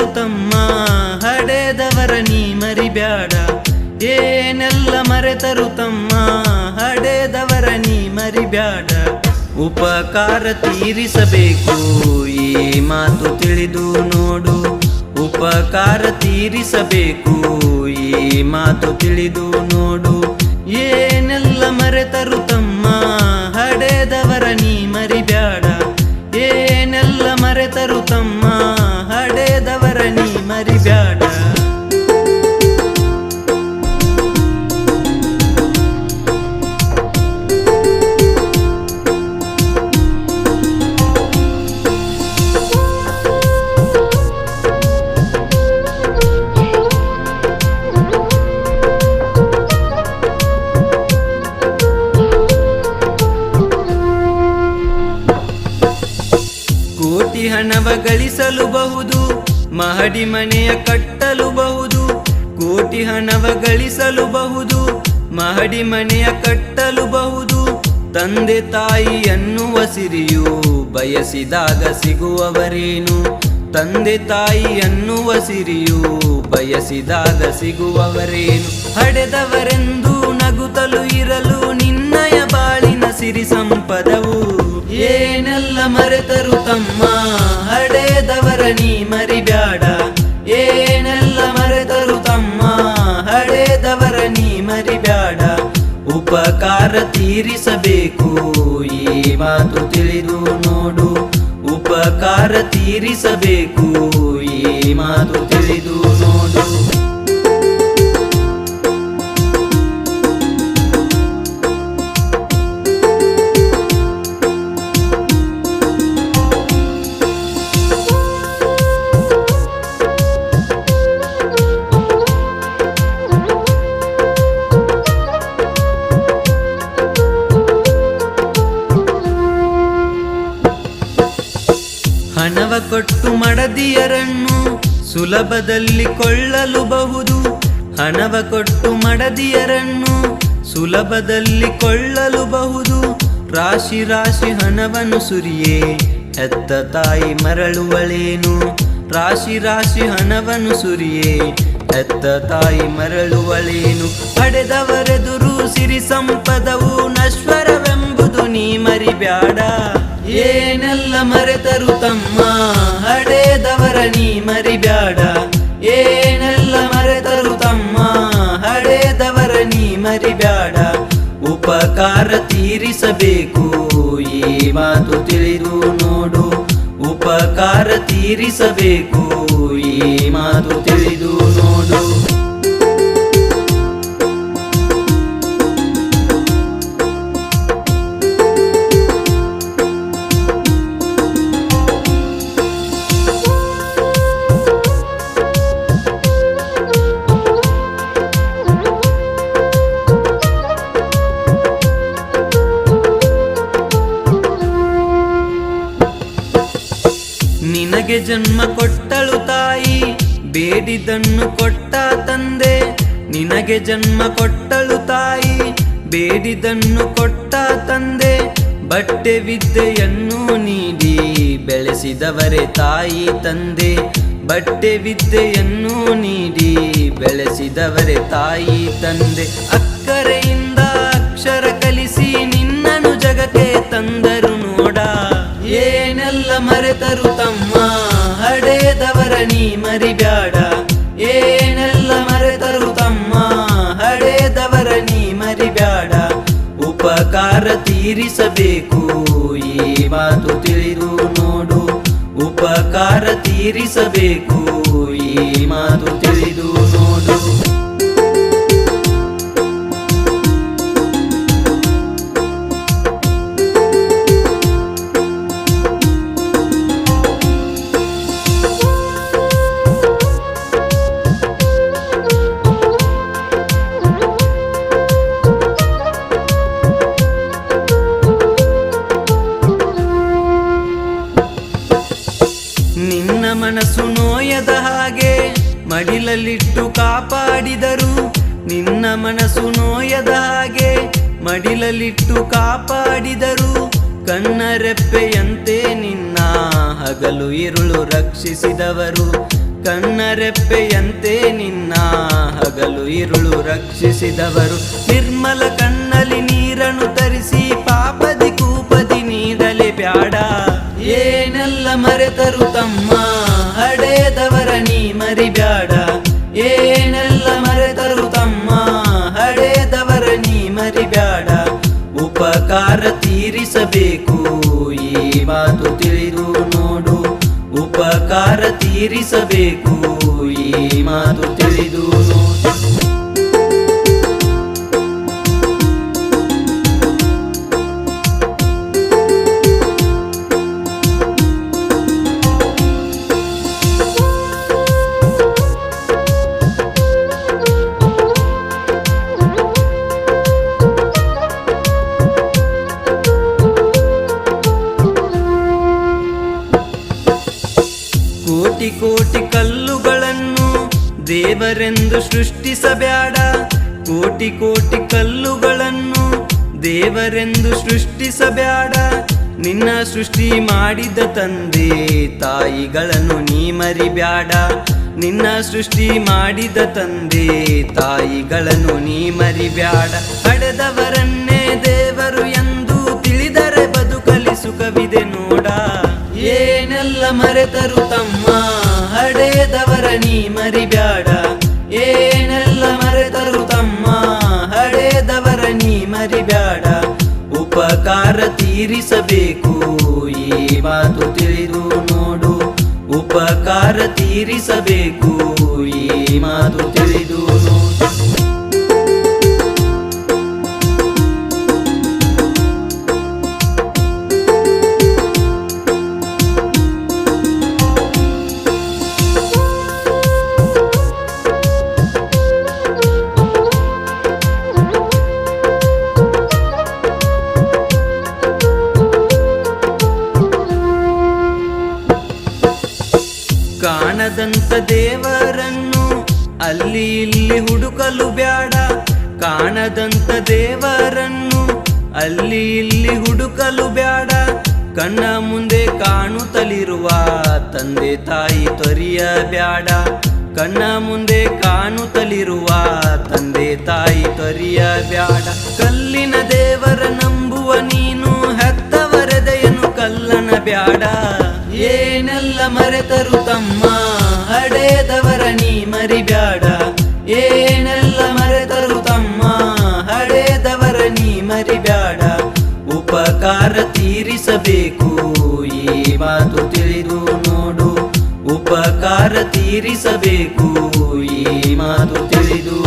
ಮರೆತರು ತಮ್ಮ ಹಡೆದವರ ನೀ ಮರಿಬ್ಯಾಡ. ಏನೆಲ್ಲ ಮರೆತರು ತಮ್ಮ ಹಡೆದವರ ನೀ ಮರಿಬ್ಯಾಡ. ಉಪಕಾರ ತೀರಿಸಬೇಕು ಈ ಮಾತು ತಿಳಿದು ನೋಡು. ಉಪಕಾರ ತೀರಿಸಬೇಕು ಈ ಮಾತು ತಿಳಿದು ನೋಡು. ಏನೆಲ್ಲ ಮರೆತರು ತಮ್ಮ ಹಡೆದವರ ನೀ ಮರಿಬ್ಯಾಡ. ಏನೆಲ್ಲ ಮರೆತರು ತಮ್ಮ ಹಡೆದವರ ನೀ ಮರಿಬ್ಯಾಡ. ಕೋಟಿ ಹಣವ ಗಳಿಸಲುಬಹುದು, ಮಹಡಿ ಮನೆಯ ಕಟ್ಟಲುಬಹುದು. ಕೋಟಿ ಹಣವ ಗಳಿಸಲುಬಹುದು, ಮಹಡಿ ಮನೆಯ ಕಟ್ಟಲುಬಹುದು. ತಂದೆ ತಾಯಿ ಎನ್ನುವ ಸಿರಿಯು ಬಯಸಿದಾಗ ಸಿಗುವವರೇನು. ತಂದೆ ತಾಯಿ ಎನ್ನುವ ಸಿರಿಯು ಬಯಸಿದಾಗ ಸಿಗುವವರೇನು. ಹಡೆದವರೆಂದು ನಗುತ್ತಲು ಇರಲು ನಿನ್ನಯ ಬಾಳಿನ ಸಿರಿ ಸಂಪದವು. ಏನೆಲ್ಲ ಮರೆತರು ತಮ್ಮ ಹಡೆದವರ ನೀ ಮರಿಬ್ಯಾಡ. ಏನೆಲ್ಲ ಮರೆತರು ತಮ್ಮ ಹಡೆದವರ ನೀ ಮರಿಬ್ಯಾಡ. ಉಪಕಾರ ತೀರಿಸಬೇಕು ಈ ಮಾತು ತಿಳಿದು ನೋಡು. ಉಪಕಾರ ತೀರಿಸಬೇಕು ಈ ಮಾತು ತಿಳಿದು ನೋಡು. ಹಣವ ಕೊಟ್ಟು ಮಡದಿಯರನ್ನು ಸುಲಭದಲ್ಲಿ ಕೊಳ್ಳಲುಬಹುದು. ಹಣವ ಕೊಟ್ಟು ಮಡದಿಯರನ್ನು ಸುಲಭದಲ್ಲಿ ಕೊಳ್ಳಲುಬಹುದು. ರಾಶಿ ರಾಶಿ ಹಣವನ್ನು ಸುರಿಯೇ ಹೆತ್ತ ತಾಯಿ ಮರಳುವಳೇನು. ರಾಶಿ ರಾಶಿ ಹಣವನ್ನು ಸುರಿಯೇ ಹೆತ್ತ ತಾಯಿ ಮರಳುವಳೇನು. ಹಡೆದವರೆದುರು ಸಿರಿ ಸಂಪದವು ನಶ್ವರವೆಂಬುದು ನೀ ಮರಿಬ್ಯಾಡ. ಏನೆಲ್ಲ ಮರೆತರು ತಮ್ಮ ಹಡೆದವರ ನೀ ಮರಿಬ್ಯಾಡ. ಏನೆಲ್ಲ ಮರೆತರು ತಮ್ಮ ಹಡೆದವರ ನೀ ಮರಿಬ್ಯಾಡ. ಉಪಕಾರ ತೀರಿಸಬೇಕು ಈ ಮಾತು ತಿಳಿದು ನೋಡು. ಉಪಕಾರ ತೀರಿಸಬೇಕು ಈ ಮಾತು ತಿಳಿದು ನೋಡು. ನಿನಗೆ ಜನ್ಮ ಕೊಟ್ಟಳು ತಾಯಿ ಬೇಡಿದನ್ನು ಕೊಟ್ಟ ತಂದೆ. ನಿನಗೆ ಜನ್ಮ ಕೊಟ್ಟಳು ತಾಯಿ ಬೇಡಿದನ್ನು ಕೊಟ್ಟ ತಂದೆ. ಬಟ್ಟೆ ವಿದ್ಯೆಯನ್ನು ನೀಡಿ ಬೆಳೆಸಿದವರೇ ತಾಯಿ ತಂದೆ. ಬಟ್ಟೆ ವಿದ್ಯೆಯನ್ನು ನೀಡಿ ಬೆಳೆಸಿದವರೇ ತಾಯಿ ತಂದೆ. ಅಕ್ಕರೆಯಿಂದ ಅಕ್ಷರ ಕಲಿಸಿ ನಿನ್ನನು ಜಗಕ್ಕೆ ತಂದರು ನೋಡ. ಏನೆಲ್ಲ ಮರೆತರು ತಮ್ಮ ಹಡೆದವರ ನೀ ಮರಿಬ್ಯಾಡ. ಏನೆಲ್ಲ ಮರೆತರು ತಮ್ಮ ಹಡೆದವರ ನೀ ಮರಿಬ್ಯಾಡ. ಉಪಕಾರ ತೀರಿಸಬೇಕು ಈ ಮಾತು ತಿಳಿದು ನೋಡು. ಉಪಕಾರ ತೀರಿಸಬೇಕು ಈ ಮಾತು ತಿಳಿದು ನೋಡು. ನಿನ್ನ ಮನಸ್ಸು ನೋಯದ ಹಾಗೆ ಮಡಿಲಲ್ಲಿಟ್ಟು ಕಾಪಾಡಿದರು. ನಿನ್ನ ಮನಸ್ಸು ನೋಯದ ಹಾಗೆ ಮಡಿಲಲ್ಲಿಟ್ಟು ಕಾಪಾಡಿದರು. ಕಣ್ಣರೆಪ್ಪೆಯಂತೆ ನಿನ್ನ ಹಗಲು ಇರುಳು ರಕ್ಷಿಸಿದವರು. ಕಣ್ಣರೆಪ್ಪೆಯಂತೆ ನಿನ್ನ ಹಗಲು ಇರುಳು ರಕ್ಷಿಸಿದವರು. ನಿರ್ಮಲ ಕಣ್ಣಲ್ಲಿ ನೀರನ್ನು ತರಿಸಿ ಪಾಪದಿ ಕೂಪದಿ ನೀಡಲೆ ಬ್ಯಾಡ. ಏನೆಲ್ಲ ಮರೆತರು ತಮ್ಮ ಹಡೆದವರ ನೀ ಮರಿಬ್ಯಾಡ. ಏನೆಲ್ಲ ಮರೆತರು ತಮ್ಮ ಹಡೆದವರ ನೀ ಮರಿಬ್ಯಾಡ. ಉಪಕಾರ ತೀರಿಸಬೇಕು ಈ ಮಾತು ತಿಳಿದು ನೋಡು. ಉಪಕಾರ ತೀರಿಸಬೇಕು ಈ ಮಾತು ತಿಳಿದು ನೋಡು. ಕೋಟಿ ಕೋಟಿ ಕಲ್ಲುಗಳನ್ನು ದೇವರೆಂದು ಸೃಷ್ಟಿಸಬ್ಯಾಡ. ಕೋಟಿ ಕೋಟಿ ಕಲ್ಲುಗಳನ್ನು ದೇವರೆಂದು ಸೃಷ್ಟಿಸಬ್ಯಾಡ. ನಿನ್ನ ಸೃಷ್ಟಿ ಮಾಡಿದ ತಂದೆ ತಾಯಿಗಳನ್ನು ನೀ ಮರಿಬ್ಯಾಡ. ನಿನ್ನ ಸೃಷ್ಟಿ ಮಾಡಿದ ತಂದೆ ತಾಯಿಗಳನ್ನು ನೀ ಮರಿಬ್ಯಾಡ. ಹಡೆದವರನ್ನೇ ದೇವರು ಎಂದು ತಿಳಿದರೆ ಬದುಕಲಿ ಸುಖವಿದೆ ನೋಡ. ಏನೆಲ್ಲ ಮರೆತರು ತಮ್ಮ ಹಡೆದವರ ನೀ ಮರಿಬ್ಯಾಡ. ಏನೆಲ್ಲ ಮರೆತರು ತಮ್ಮ ಹಡೆದವರ ನೀ ಮರಿಬ್ಯಾಡ. ಉಪಕಾರ ತೀರಿಸಬೇಕು ಈ ಮಾತು ತಿಳಿದು ನೋಡು. ಉಪಕಾರ ತೀರಿಸಬೇಕು ಈ ಮಾತು ತಿಳಿದು ನೋಡು. ಕಾಣದಂತ ದೇವರನ್ನು ಅಲ್ಲಿ ಇಲ್ಲಿ ಹುಡುಕಲು ಬ್ಯಾಡ. ಕಾಣದಂತ ದೇವರನ್ನು ಅಲ್ಲಿ ಇಲ್ಲಿ ಹುಡುಕಲು ಬ್ಯಾಡ. ಕಣ್ಣ ಮುಂದೆ ಕಾಣುತ್ತಲಿರುವ ತಂದೆ ತಾಯಿ ತೊರೆಯ ಬ್ಯಾಡ. ಕಣ್ಣ ಮುಂದೆ ಕಾಣುತ್ತಲಿರುವ ತಂದೆ ತಾಯಿ ತೊರೆಯ ಬ್ಯಾಡ. ಕಲ್ಲಿನ ದೇವರ ನಂಬುವ ನೀನು ಹೆತ್ತವರದೆಯನು ಕಲ್ಲನ ಬ್ಯಾಡ. ಏನೆಲ್ಲ ಮರೆತರು ತಮ್ಮ ಹಡೆದವರ ನೀ ಮರಿಬ್ಯಾಡ. ಏನೆಲ್ಲ ಮರೆತರು ತಮ್ಮ ಹಡೆದವರ ನೀ ಮರಿಬ್ಯಾಡ. ಉಪಕಾರ ತೀರಿಸಬೇಕು ಈ ಮಾತು ತಿಳಿದು ನೋಡು. ಉಪಕಾರ ತೀರಿಸಬೇಕು ಈ ಮಾತು ತಿಳಿದು